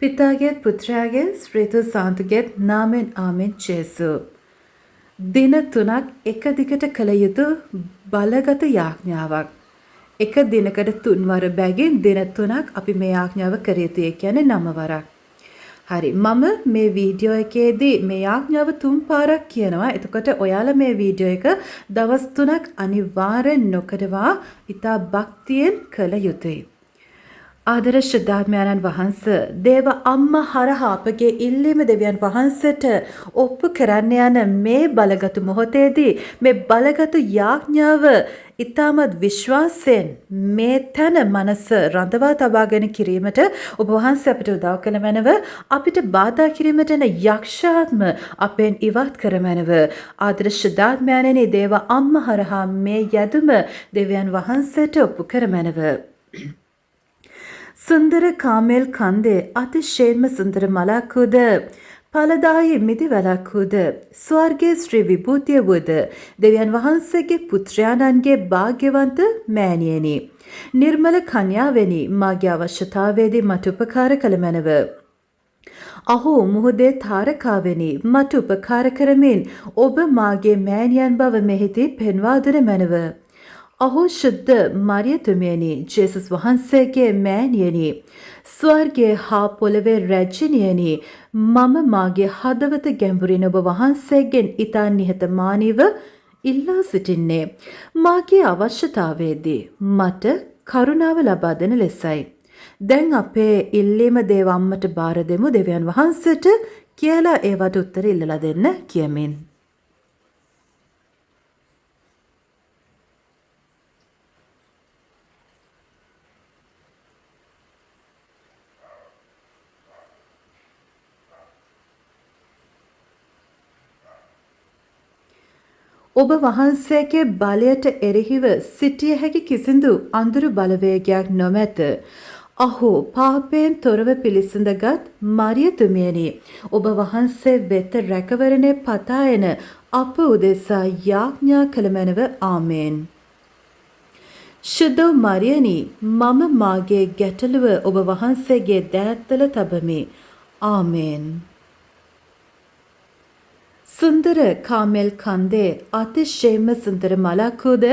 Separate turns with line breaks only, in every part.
පිතාගේත් පුත්‍රයාගේ ශ්‍රීතු සාන්තුගේත් නාමෙන් ආමෙන් ජේසු. දින 3ක් එක දිගට කළ යුතු බලගත යාඥාවක්. එක දිනකට 3 වර බැගින් දින 3ක් අපි මේ යාඥාව කර යුතුයි කියන්නේ 9 වරක්. හරි මම මේ වීඩියෝ එකේදී මේ යාඥාව 3 පාරක් කියනවා. එතකොට ඔයාලා මේ වීඩියෝ එක දවස් 3ක් අනිවාර්යෙන් නොකඩවා ඉතා භක්තියෙන් කළ යුතුයි. ආදර ශ්‍රද්ධාත්මයන්න් වහන්ස දේව අම්මා හරහා අපගේ ඉල්ලීම දෙවියන් වහන්සේට ඔප්පු කරන්න යන මේ බලගත් මොහොතේදී මේ බලගත් යාඥාව ඊටමත් විශ්වාසයෙන් මේ තන මනස රඳවා තබාගෙන කිරීමට ඔබ වහන්සේ අපිට උදව් කළ මැනව අපිට බාධා කිරීමට එන යක්ෂාත්ම අපෙන් ඉවත් කර මැනව ආදර ශ්‍රද්ධාත්මයන්නි දේව අම්මා හරහා මේ යදුම දෙවියන් වහන්සේට ඔප්පු කර මැනව ಸುಂದರ ಕಾಮೇಲ್ ಕಂದೆ ಅತಿಶೇಮ ಸುಂದರ ಮಲಾಕುದ ಫಲದಾಯಿ ಮಿದಿವಲಾಕುದ ಸ್ವರ್ಗೆ ಶ್ರೀ ವಿಭೂತಿಯವದ ದೇವ್ಯನ್ ವහන්සේගේ පුත්‍රයාණන්ගේ ಭಾಗ್ಯವಂತ මෑණියනි නිර්මල කන්‍යාවෙනි මාගේ අවශ්‍යතාවයේදී මට උපකාර කළ මැනව අහෝ මුහුදේ තාරකාවෙනි මට උපකාර කරමින් ඔබ මාගේ මෑණියන් බව මෙහිදී පෙන්වා දෙන මැනව අහෝ ශුද්ධ මරියතුමියනි ජේසුස් වහන්සේගේ මෑණියනි ස්වර්ගයේ හා පොළවේ රැජිනියනි මම මාගේ හදවත ගැඹුරින් ඔබ වහන්සේගෙන් ඊතා නිහතමානීව ඉල්ලා සිටින්නේ මාගේ අවශ්‍යතාවයේදී මට කරුණාව ලබා දෙන ලෙසයි. දැන් අපේ ඉල්ලීම දේව අම්මට බාර දෙමු දෙවියන් වහන්සේට කියලා ඒවට උත්තර ඉල්ලලා දෙන්න කියමින්. ඔබ වහන්සේගේ බලයට එරෙහිව සිටිය හැකි කිසිදු අඳුරු බලවේගයක් නොමැත. අහෝ පාපයෙන් තොරව පිළිසඳගත් මරියතුමියනි ඔබ වහන්සේ වෙත රැකවරණේ පතා එන අප උදෙසා යාඥා කළ මැනව ආමේන්. ශුද්ධ මරියනි මම මාගේ ගැටලුව ඔබ වහන්සේගේ දෑත්වල තබමි. ආමේන්. ಸುಂದರ ಕಾಮೇಲ್ ಕಂದೆ ಅತಿಶೇಮ ಸುಂದರ ಮಲಾಕುದ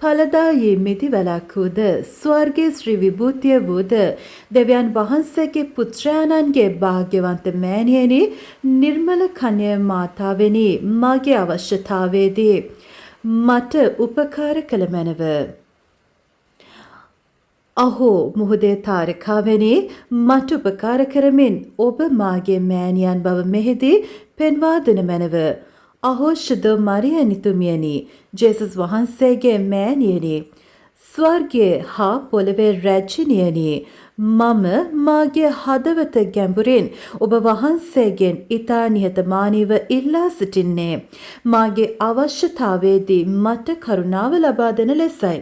ಫಲದಾಯಿ ಮಿದಿವಲಾಕುದ ಸ್ವರ್ಗೆ ಶ್ರೀ ವಿಭೂತಿಯವೂದ ದೇವ್ಯನ್ ವහන්සේගේ පුත්‍රයාණන්ගේ ಭಾಗ್ಯವಂತ මෑණියනි නිර්මල කන්‍ය මාතාවෙනි මාගේ අවශ්‍යතාවයේදී මට උපකාර කළ මැනව අහෝ මුහුදේ තාරකාවෙනි මට උපකාර කරමින් ඔබ මාගේ මෑණියන් බව මෙහිදී පෙන්වා දෙන මැනව අහෝ ශුද්ධ මරියනිතුමියනි ජේසුස් වහන්සේගේ මෑණියනි ස්වර්ගයේ හා පොළවේ රැජිනියනි මම මාගේ හදවත ගැඹුරින් ඔබ වහන්සේගෙන් ඊතා නිහතමානීව ඉල්ලා සිටින්නේ මාගේ අවශ්‍යතාවයේදී මට කරුණාව ලබා දෙන ලෙසයි.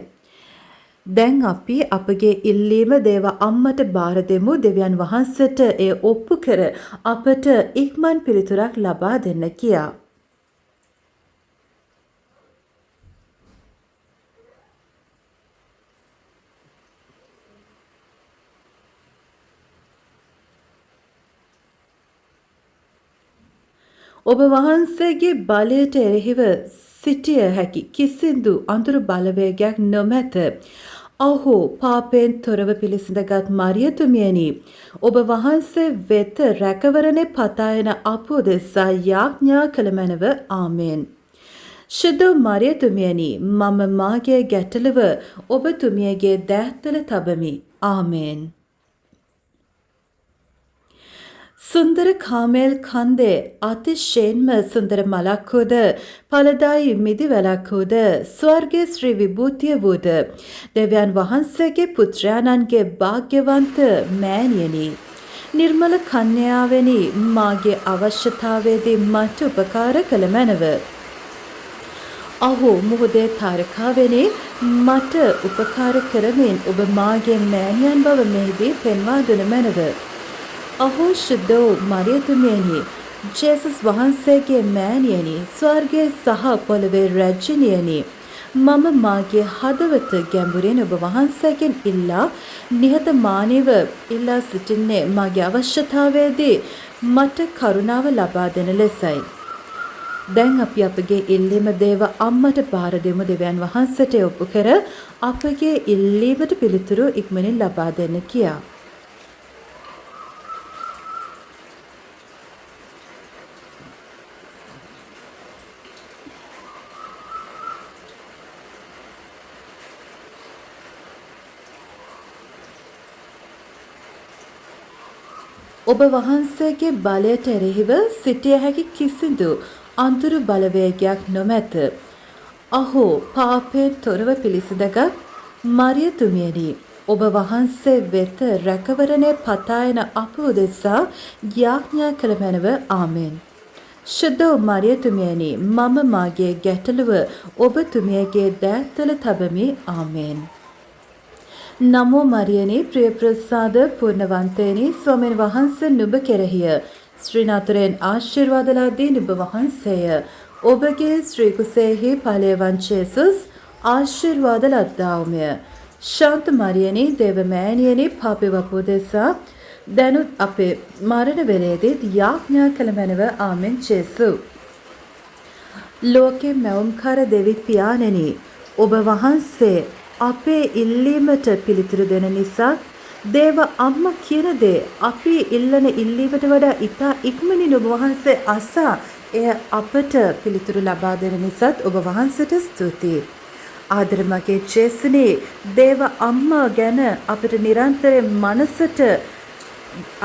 දැන් අපි අපගේ ඉල්ලීම දේව අම්මට බාර දෙමු දෙවියන් වහන්සේට එය ඔප්පු කර අපට ඉක්මන් පිළිතුරක් ලබා දෙන්න කියා. ඔබ වහන්සේගේ බලයට එරෙහිව සිටිය හැකි කිසිදු අඳුරු බලවේගයක් නොමැත. අහෝ පාපයෙන් තොරව පිළිසඳගත් මරියතුමියනි ඔබ වහන්සේ වෙත රැකවරණේ පතා එන අප උදෙසා යාඥා කළ මැනව ආමේන්. ශුද්ධ මරියතුමියනි මම මාගේ ගැටලුව ඔබතුමියගේ දෑත්වල තබමි. ආමේන්. ಸುಂದರ ಕಾಮೇಲ್ ಕಂದೆ ಅತಿಶೇನ್ಮ ಸುಂದರ ಮಲಾಕುದ ಫಲದಾಯಿ ಮಿದಿವಲಾಕುದ ಸ್ವರ್ಗೆ ಶ್ರೀ ವಿಭೂತಿಯವೂದ ದೇವ್ಯನ್ ವහන්සේගේ පුත්‍රයාණන්ගේ ಭಾಗ್ಯವಂತ මෑණියනි නිර්මල කන්‍යාවෙනි මාගේ අවශ්‍යතාවයේදී මට උපකාර කළ මැනව අහෝ මුහුදේ තාරකාවෙනි මට උපකාර කරමින් ඔබ මාගේ මෑණියන් බව මෙහිදී පෙන්වා දෙන මැනව අහෝ ශුද්ධ මරියතුමියනි ජේසුස් වහන්සේගේ මෑණියනි ස්වර්ගයේ සහ පොළවේ රැජිනියනි මම මාගේ හදවත ගැඹුරින් ඔබ වහන්සේගෙන් ඉල්ලා නිහතමානීව ඉල්ලා සිටින්නේ මාගේ අවශ්‍යතාවයේදී මට කරුණාව ලබා දෙන ලෙසයි. දැන් අපි අපගේ ඉල්ලීම දේව අම්මට බාර දෙමු. දෙවියන් වහන්සේට ඔප්පු කර අපගේ ඉල්ලීමට පිළිතුරු ඉක්මනින් ලබා දෙන්න කියා. ඔබ වහන්සේගේ බලයට එරෙහිව සිටිය හැකි කිසිදු අඳුරු බලවේගයක් නොමැත. අහෝ පාපයෙන් තොරව පිළිසිඳගත් මරියතුමියනි, ඔබ වහන්සේ වෙත රැකවරණය පතායන අප උදෙසා යාඥා කළ මැනව. ආමෙන්. ශුද්ධ මරියතුමියනි, මම මාගේ ගැටලුව ඔබතුමියගේ දෑත්වල තබමි. ආමෙන්. නමෝ මරියනි, ප්‍රිය ප්‍රසාද පුර්ණවන්තේනි, ස්වාමීන් වහන්සේ නුඹ කෙරෙහිය ශ්‍රීනාතරෙන් ආශිර්වාද ලදී. නුඹ වහන්සේය ඔබගේ ශ්‍රී කුසෙහි ඵලය වංචේසුස් ආශිර්වාද ලද්දාවුමය. ශාන්ත මරියනි, දේව මෑණියනි, පාපේ වපෝදෙසා දැනුත් අපේ මරණ වේලේදීත් යාඥා කළ මැනව. ආමෙන්. ජේසු ලෝකේ මැවුම්කර දෙවි පියාණෙනි, ඔබ වහන්සේ අපේ ඉල්ලීමට පිළිතුරු දෙන නිසා දේව අම්මා කියන දේ අපි ඉල්ලන ඉල්ලීමට වඩා ඉතා ඉක්මනින් ඔබ වහන්සේ අසා එය අපට පිළිතුරු ලබා දෙන නිසාත් ඔබ වහන්සේට ස්තුතියි. ආදරමගේ ජේසුනේ, දේව අම්මා ගැන අපිට නිරන්තරයෙන් මනසට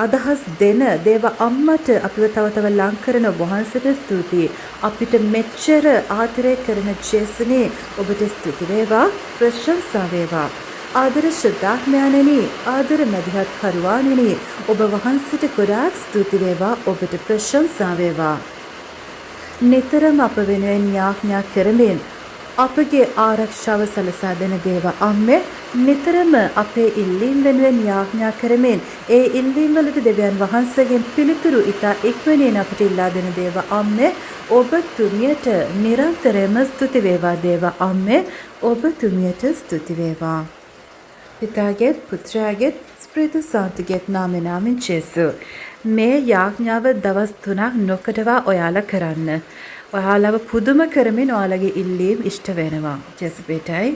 අදහස් දෙන දේව අම්මට අපිව තව තව ලං කරන ඔබ වහන්සේට ස්තුතියි. අපිට මෙච්චර ආදරය කරන ජේසුනේ, ඔබට ස්තුති වේවා, ප්‍රශංසා වේවා. ආදර ශ්‍රද්ධාඥානනි, ආදර මැදිහත් කරුවාණනි, ඔබ වහන්සේට ගොඩාක් ස්තුති වේවා, ඔබට ප්‍රශංසා වේවා. නිතරම අප වෙනුවෙන් යාඥා කරමින් අපගේ ආරක්ෂාව සලසා දෙන දේව අම්මේ, නිතරම අපේ ඉල්ලීම් වෙනුවෙන් යාඥා කරමින් ඒ ඉල්ලීම් වලට දෙවියන් වහන්සේගෙන් පිළිතුරු ඉතා ඉක්මනින් අපට ඉල්ලා දෙන දේව අම්මේ, ඔබ තුමියට නිරන්තරයෙන්ම ස්තුති වේවා. දේව අම්මේ, ඔබ තුමියට ස්තුති වේවා. පිතාගේත් පුත්‍රයාගේත් ස්ප්‍රිතු සාන්තුගේත් නාමෙන් ජේසු. මේ යාඥාව දවස් 3ක් නොකඩවා ඔයාලා කරන්න. ඔයාලව පුදුම කරමින් ඔයාලගේ ඉල්ලීම් ඉෂ්ට වෙනවා. ජේසුපේටයි.